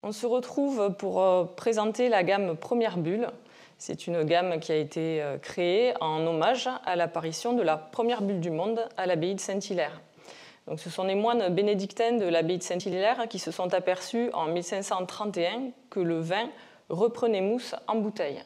On se retrouve pour présenter la gamme Première Bulle. C'est une gamme qui a été créée en hommage à l'apparition de la première bulle du monde à l'abbaye de Saint-Hilaire. Donc, ce sont les moines bénédictins de l'abbaye de Saint-Hilaire qui se sont aperçus en 1531 que le vin reprenait mousse en bouteille.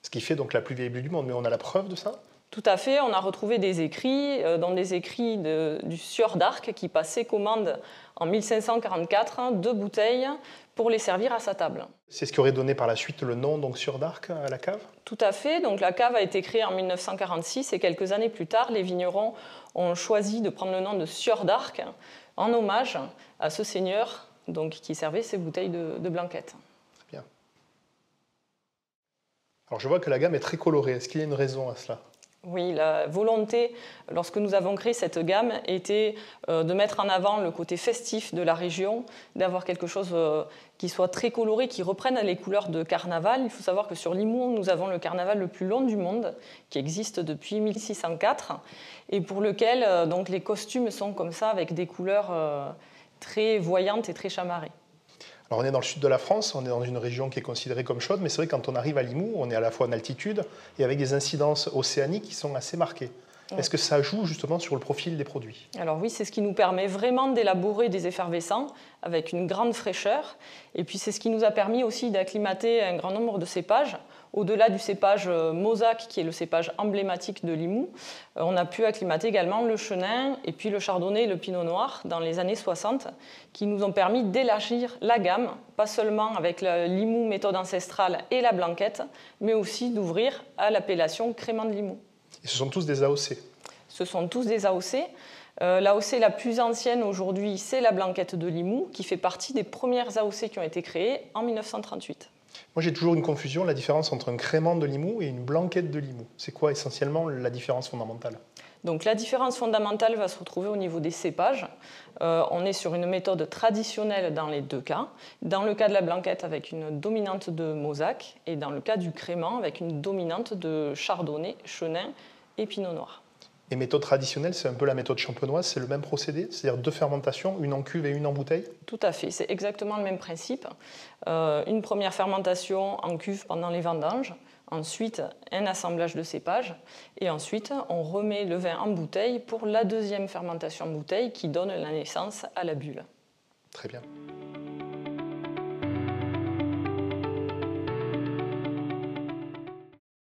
Ce qui fait donc la plus vieille bulle du monde, mais on a la preuve de ça? Tout à fait, on a retrouvé des écrits, dont des écrits du sieur d'Arc qui passait commande en 1544 de bouteilles pour les servir à sa table. C'est ce qui aurait donné par la suite le nom donc sieur d'Arc à la cave? Tout à fait, donc la cave a été créée en 1946 et quelques années plus tard, les vignerons ont choisi de prendre le nom de sieur d'Arc en hommage à ce seigneur donc, qui servait ces bouteilles de blanquette. Très bien. Alors je vois que la gamme est très colorée, est-ce qu'il y a une raison à cela? Oui, la volonté, lorsque nous avons créé cette gamme, était de mettre en avant le côté festif de la région, d'avoir quelque chose qui soit très coloré, qui reprenne les couleurs de carnaval. Il faut savoir que sur Limoux, nous avons le carnaval le plus long du monde, qui existe depuis 1604, et pour lequel donc, les costumes sont comme ça, avec des couleurs très voyantes et très chamarrées. Alors on est dans le sud de la France, on est dans une région qui est considérée comme chaude, mais c'est vrai que quand on arrive à Limoux, on est à la fois en altitude et avec des incidences océaniques qui sont assez marquées. Oui. Est-ce que ça joue justement sur le profil des produits? Alors oui, c'est ce qui nous permet vraiment d'élaborer des effervescents avec une grande fraîcheur. Et puis c'est ce qui nous a permis aussi d'acclimater un grand nombre de cépages. Au-delà du cépage Mozac, qui est le cépage emblématique de Limoux, on a pu acclimater également le chenin et puis le chardonnay et le pinot noir dans les années 60, qui nous ont permis d'élargir la gamme, pas seulement avec la Limoux méthode ancestrale et la blanquette, mais aussi d'ouvrir à l'appellation crément de Limoux. Et ce sont tous des AOC? Ce sont tous des AOC. L'AOC la plus ancienne aujourd'hui, c'est la blanquette de Limoux, qui fait partie des premières AOC qui ont été créées en 1938. Moi, j'ai toujours une confusion, la différence entre un crément de Limoux et une blanquette de Limoux. C'est quoi essentiellement la différence fondamentale? Donc, la différence fondamentale va se retrouver au niveau des cépages. On est sur une méthode traditionnelle dans les deux cas. Dans le cas de la blanquette, avec une dominante de Mozac, et dans le cas du crément, avec une dominante de chardonnay, chenin et pinot noir. Et méthode traditionnelle, c'est un peu la méthode champenoise, c'est le même procédé, c'est-à-dire 2 fermentations, une en cuve et une en bouteille? Tout à fait, c'est exactement le même principe. Une première fermentation en cuve pendant les vendanges, ensuite un assemblage de cépages, et ensuite on remet le vin en bouteille pour la deuxième fermentation en bouteille qui donne la naissance à la bulle. Très bien.